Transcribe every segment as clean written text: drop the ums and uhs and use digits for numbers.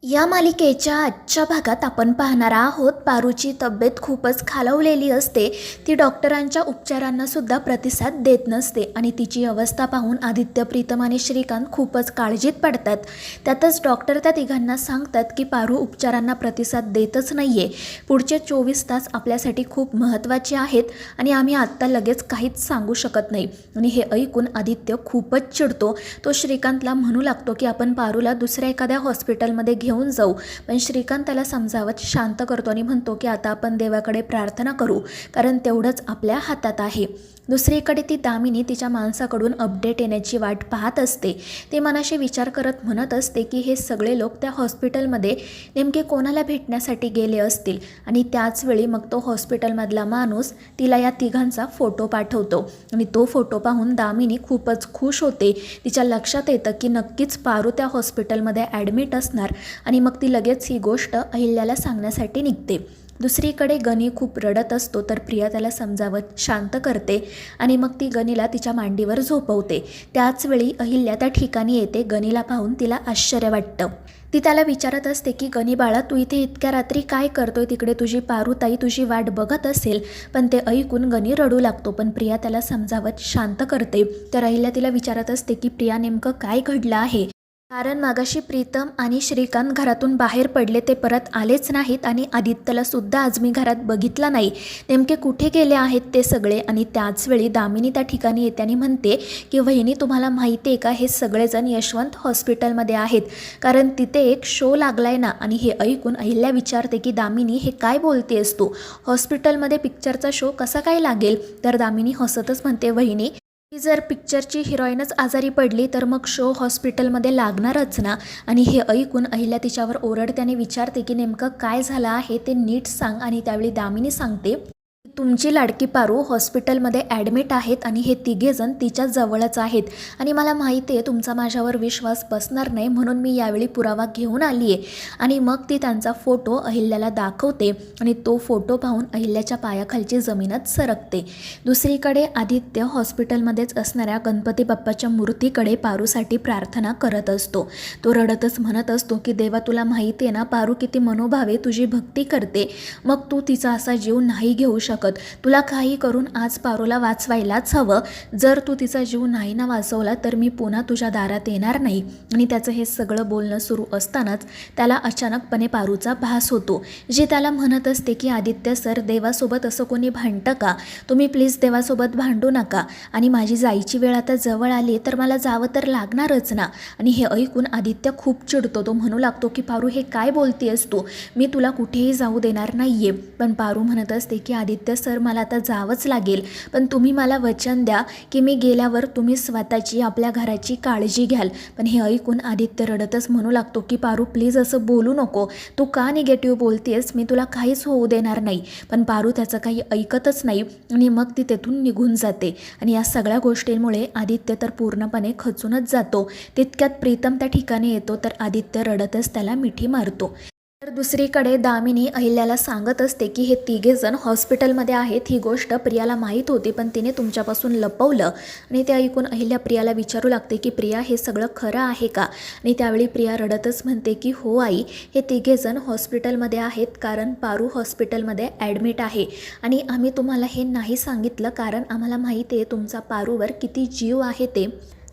या मालिकेच्या आजच्या भागात आपण पाहणार आहोत पारूची तब्येत खूपच खालावलेली असते. ती डॉक्टरांच्या उपचारांना सुद्धा प्रतिसाद देत नसते आणि तिची अवस्था पाहून आदित्य, प्रीतम आणि श्रीकांत खूपच काळजीत पडतात. त्यातच डॉक्टर त्या तिघांना सांगतात की पारू उपचारांना प्रतिसाद देतच नाहीये. पुढचे 24 तास आपल्यासाठी खूप महत्त्वाचे आहेत आणि आम्ही आत्ता लगेच काहीच सांगू शकत नाही. आणि हे ऐकून आदित्य खूपच चिडतो. तो श्रीकांतला म्हणू लागतो की आपण पारूला दुसऱ्या एखाद्या हॉस्पिटलमध्ये घेऊन जाऊ. पण श्रीकांत त्याला समजावत शांत करतो आणि म्हणतो की आता आपण देवाकडे प्रार्थना करू, कारण तेवढंच आपल्या हातात आहे. दुसरीकडे ती दामिनी तिच्या माणसाकडून अपडेट येण्याची वाट पाहत असते. ती मनाशी विचार करत म्हणत असते की हे सगळे लोक त्या हॉस्पिटलमध्ये नेमके कोणाला भेटण्यासाठी गेले असतील. आणि त्याच वेळी मग तो हॉस्पिटलमधला माणूस तिला या तिघांचा फोटो पाठवतो आणि तो फोटो पाहून दामिनी खूपच खुश होते. तिच्या लक्षात येतं की नक्कीच पारू त्या हॉस्पिटलमध्ये ॲडमिट असणार आणि मग ती लगेच ही गोष्ट अहिल्याला सांगण्यासाठी निघते. दुसरीकडे गणी खूप रडत असतो, तर प्रिया त्याला समजावत शांत करते आणि मग ती गणीला तिच्या मांडीवर झोपवते. त्याचवेळी अहिल्या त्या ठिकाणी येते. गणीला पाहून तिला आश्चर्य वाटतं. ती त्याला विचारत असते की गणी बाळा, तू इथे इतक्या रात्री काय करतोय? तिकडे तुझी पारूताई तुझी वाट बघत असेल. पण ते ऐकून गणी रडू लागतो, पण प्रिया त्याला समजावत शांत करते. तर अहिल्या तिला विचारत असते की प्रिया, नेमकं काय घडलं आहे? कारण मागाशी प्रीतम आणि श्रीकांत घरातून बाहेर पडले, ते परत आलेच नाहीत आणि आदित्यला सुद्धा आज मी घरात बघितला नाही. नेमके कुठे गेले आहेत ते सगळे? आणि त्याचवेळी दामिनी त्या ठिकाणी येते आणि म्हणते की वहिनी, तुम्हाला माहिती आहे का, हे सगळेजण यशवंत हॉस्पिटलमध्ये आहेत, कारण तिथे एक शो लागलाय ना. आणि हे ऐकून अहिल्या विचारते की दामिनी, हे काय बोलतेस तू? हॉस्पिटलमध्ये पिक्चरचा शो कसा काय लागेल? तर दामिनी हसतच म्हणते, वहिनी, ती जर पिक्चरची हिरोईनच आजारी पडली तर मग शो हॉस्पिटलमध्ये लागणारच ना. आणि हे ऐकून अहिल्या तिच्यावर ओरडत्याने विचारते की नेमकं काय झालं आहे ते नीट सांग. आणि त्यावेळी दामिनी सांगते, तुमची लाडकी पारू हॉस्पिटलमध्ये ॲडमिट आहेत आणि हे तिघेजण तिच्या जवळच आहेत. आणि मला माहिती आहे तुमचा माझ्यावर विश्वास बसणार नाही, म्हणून मी यावेळी पुरावा घेऊन आली आहे. आणि मग ती त्यांचा फोटो अहिल्याला दाखवते आणि तो फोटो पाहून अहिल्याच्या पायाखालची जमीनच सरकते. दुसरीकडे आदित्य हॉस्पिटलमध्येच असणाऱ्या गणपती बाप्पाच्या मूर्तीकडे पारूसाठी प्रार्थना करत असतो. तो रडतच म्हणत असतो की देवा, तुला माहिती आहे ना पारू किती मनोभावे तुझी भक्ती करते, मग तू तिचा असा जीव नाही घेऊ शकत. तुला काही करून आज पारूला वाचवायलाच हवं. जर तू तिचा जीव नाही ना वाचवला तर मी पुन्हा तुझ्या दारात येणार नाही. आणि त्याचं हे सगळं बोलणं सुरू असतानाच त्याला अचानकपणे पारूचा भास होतो, जे त्याला म्हणत असते की आदित्य सर, देवासोबत असं कोणी भांडतं का? तुम्ही प्लीज देवासोबत भांडू नका. आणि माझी जायची वेळ आता जवळ आली तर मला जावं तर लागणारच ना. आणि हे ऐकून आदित्य खूप चिडतो. तो म्हणू लागतो की पारू, हे काय बोलतेस तू? मी तुला कुठेही जाऊ देणार नाहीये. पण पारू म्हणत असते की आदित्य सर, मला आता जावंच लागेल, पण तुम्ही मला वचन द्या की मी गेल्यावर तुम्ही स्वतःची, आपल्या घराची काळजी घ्याल. पण हे ऐकून आदित्य रडतच म्हणू लागतो की पारू, प्लीज असं बोलू नको. तू का निगेटिव्ह बोलतेस? मी तुला काहीच होऊ देणार नाही. पण पारू त्याचं काही ऐकतच नाही आणि मग ती तेथून निघून जाते. आणि या सगळ्या गोष्टींमुळे आदित्य तर पूर्णपणे खचूनच जातो. तितक्यात प्रीतम त्या ठिकाणी येतो, तर आदित्य रडतच त्याला मिठी मारतो. तर दुसरीकडे दामिनी अहिल्याला सांगत असते की हे तिघेजण हॉस्पिटलमध्ये आहेत. ही गोष्ट प्रियाला माहीत होती, पण तिने तुमच्यापासून लपवलं. आणि ते ऐकून अहिल्या प्रियाला विचारू लागते की प्रिया, हे सगळं खरं आहे का? आणि त्यावेळी प्रिया रडतच म्हणते की हो आई, हे तिघेजण हॉस्पिटलमध्ये आहेत, कारण पारू हॉस्पिटलमध्ये ॲडमिट आहे. आणि आम्ही तुम्हाला हे नाही सांगितलं कारण आम्हाला माहिती आहे तुमचा पारूवर किती जीव आहे ते.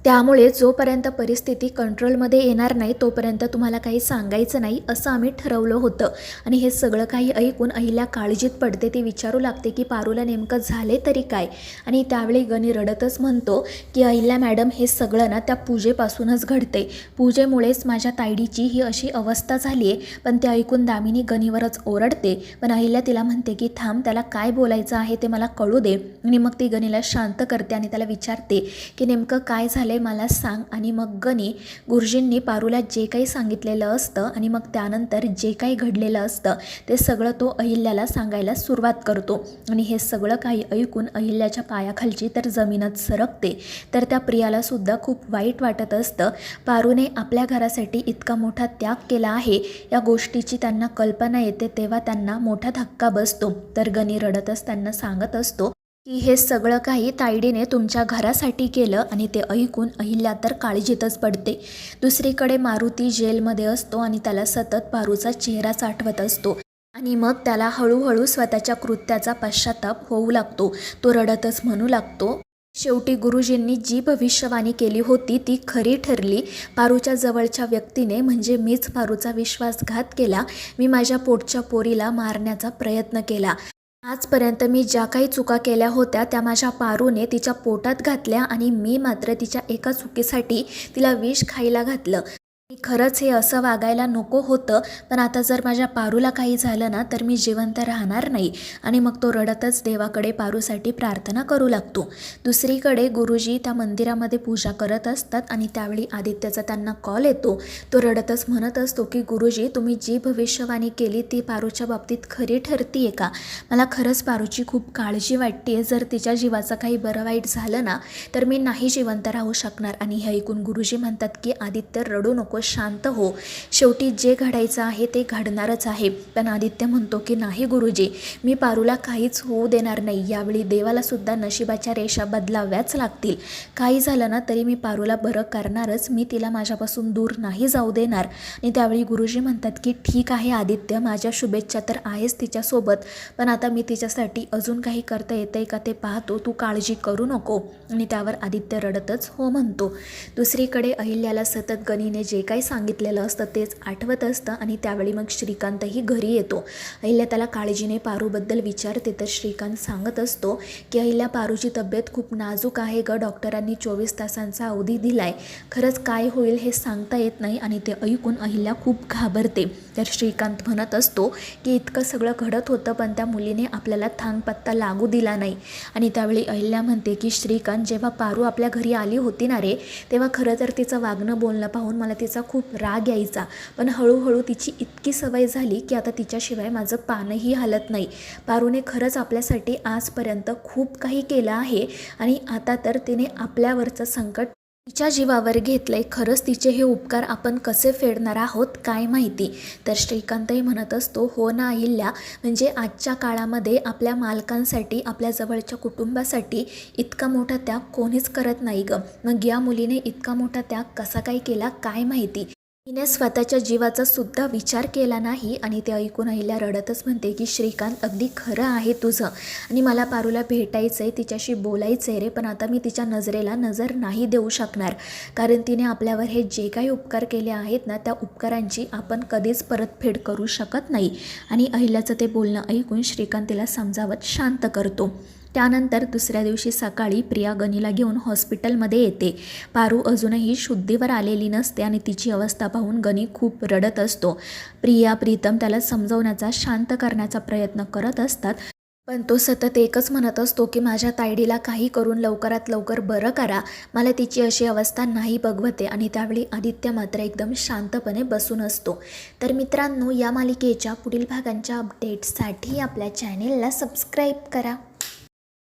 त्यामुळे जोपर्यंत परिस्थिती कंट्रोलमध्ये येणार नाही तोपर्यंत तुम्हाला काही सांगायचं नाही, असं आम्ही ठरवलं होतं. आणि हे सगळं काही ऐकून अहिल्या काळजीत पडते. ती विचारू लागते की पारूला नेमकं झाले तरी काय? आणि त्यावेळी गणी रडतच म्हणतो की अहिल्या मॅडम, हे सगळं ना त्या पूजेपासूनच घडते. पूजेमुळेच माझ्या तायडीची ही अशी अवस्था झाली आहे. पण ते ऐकून दामिनी गणीवरच ओरडते. पण अहिल्या तिला म्हणते की थांब, त्याला काय बोलायचं आहे ते मला कळू दे. आणि मग ती गणीला शांत करते आणि त्याला विचारते की नेमकं काय झालं मला सांग. आणि मग गणी गुरुजींनी पारूला जे काही सांगितलेलं असतं आणि मग त्यानंतर जे काही घडलेलं असतं ते सगळं तो अहिल्याला सांगायला सुरुवात करतो. आणि हे सगळं काही ऐकून अहिल्याच्या पायाखालची तर जमीनच सरकते. तर त्या प्रियाला सुद्धा खूप वाईट वाटत असतं. पारूने आपल्या घरासाठी इतका मोठा त्याग केला आहे या गोष्टीची त्यांना कल्पना येते, तेव्हा त्यांना मोठा धक्का बसतो. तर गणी रडतच त्यांना सांगत असतो की हे सगळं काही तायडीने तुमच्या घरासाठी केलं आणि ते ऐकून अहिल्या तर काळजीतच पडते. दुसरीकडे मारुती जेलमध्ये असतो आणि त्याला सतत पारूचा चेहराच आठवत असतो आणि मग त्याला हळूहळू स्वतःच्या कृत्याचा पश्चाताप होऊ लागतो. तो रडतच म्हणू लागतो, शेवटी गुरुजींनी जी भविष्यवाणी केली होती ती खरी ठरली. पारूच्या जवळच्या व्यक्तीने म्हणजे मीच पारूचा विश्वासघात केला. मी माझ्या पोटच्या पोरीला मारण्याचा प्रयत्न केला. आजपर्यंत मी ज्या काही चुका केल्या होत्या त्या माझ्या पारूने तिच्या पोटात घातल्या आणि मी मात्र तिच्या एका चुकीसाठी तिला विष खायला घातलं. खरंच हे असं वागायला नको होतं, पण आता जर माझ्या पारूला काही झालं ना तर मी जिवंत राहणार नाही. आणि मग तो रडतच देवाकडे पारूसाठी प्रार्थना करू लागतो. दुसरीकडे गुरुजी त्या मंदिरामध्ये पूजा करत असतात आणि त्यावेळी आदित्यचा त्यांना कॉल येतो. तो रडतच म्हणत असतो की गुरुजी, तुम्ही जी भविष्यवाणी केली ती पारूच्या बाबतीत खरी ठरतीये का? मला खरंच पारूची खूप काळजी वाटते. जर तिच्या जीवाचं काही बरं वाईट झालं ना तर मी नाही जिवंत राहू शकणार. आणि हे ऐकून गुरुजी म्हणतात की आदित्य रडू नको, शांत हो. शेवटी जे घडायचं आहे ते घडणारच आहे. पण आदित्य म्हणतो की नाही गुरुजी, मी पारूला काहीच होऊ देणार नाही. यावेळी देवाला सुद्धा नशिबाच्या रेषा बदलाव्याच लागतील. काही झालं ना तरी मी पारूला बरं करणारच. मी तिला माझ्यापासून दूर नाही जाऊ देणार. आणि त्यावेळी गुरुजी म्हणतात की ठीक आहे आदित्य, माझ्या शुभेच्छा तर आहेच तिच्यासोबत, पण आता मी तिच्यासाठी अजून काही करता येतंय का ते पाहतो. तू काळजी करू नको. आणि त्यावर आदित्य रडतच हो म्हणतो. दुसरीकडे अहिल्याला सतत गणीने जे काही सांगितलेलं असतं तेच आठवत असतं आणि त्यावेळी मग श्रीकांतही घरी येतो. अहिल्या त्याला काळजीने पारूबद्दल विचारते तर श्रीकांत सांगत असतो की अहिल्या, पारूची तब्येत खूप नाजूक आहे ग. डॉक्टरांनी 24 तासांचा अवधी दिलाय. खरंच काय होईल हे सांगता येत नाही. आणि ते ऐकून अहिल्या खूप घाबरते. तर श्रीकांत म्हणत असतो की इतकं सगळं घडत होतं पण त्या मुलीने आपल्याला थांगपत्ता लागू दिला नाही. आणि त्यावेळी अहिल्या म्हणते की श्रीकांत, जेव्हा पारू आपल्या घरी आली होती ना रे, तेव्हा खरं तर तिचं वागणं बोलणं पाहून मला तिचा खूप राग यायचा. पण हळूहळू तिची इतकी सवय झाली की आता तिच्याशिवाय माझं पानही हलत नाही. पारूने खरंच आपल्यासाठी आजपर्यंत खूप काही केलं आहे आणि आता तर तिने आपल्यावरचं संकट तिच्या जीवावर घेतलंय. खरंच तिचे हे उपकार आपण कसे फेडणार आहोत काय माहिती. तर श्रीकांतही म्हणत असतो, हो ना अहिल्या, म्हणजे आजच्या काळामध्ये आपल्या मालकांसाठी, आपल्या जवळच्या कुटुंबासाठी इतका मोठा त्याग कोणीच करत नाही ग. मग या मुलीने इतका मोठा त्याग कसा काय केला काय माहिती. तिने स्वतःच्या जीवाचा सुद्धा विचार केला नाही. आणि ते ऐकून अहिल्या रडतच म्हणते की श्रीकांत, अगदी खरं आहे तुझं आणि मला पारूला भेटायचं आहे, तिच्याशी बोलायचं आहे रे, पण आता मी तिच्या नजरेला नजर नाही देऊ शकणार. कारण तिने आपल्यावर हे जे काही उपकार केले आहेत ना त्या उपकारांची आपण कधीच परतफेड करू शकत नाही. आणि अहिल्याचं ते बोलणं ऐकून श्रीकांत तिला समजावत शांत करतो. त्यानंतर दुसऱ्या दिवशी सकाळी प्रिया गणीला घेऊन हॉस्पिटलमध्ये येते. पारू अजूनही शुद्धीवर आलेली नसते आणि तिची अवस्था पाहून गणी खूप रडत असतो. प्रिया, प्रीतम त्याला समजवण्याचा, शांत करण्याचा प्रयत्न करत असतात. पण तो सतत एकच म्हणत असतो की माझ्या तायडीला काही करून लवकरात लवकर बरं करा, मला तिची अशी अवस्था नाही बघवते. आणि त्यावेळी आदित्य मात्र एकदम शांतपणे बसून असतो. तर मित्रांनो, या मालिकेच्या पुढील भागांच्या अपडेट्ससाठी आपल्या चॅनेलला सबस्क्राईब करा.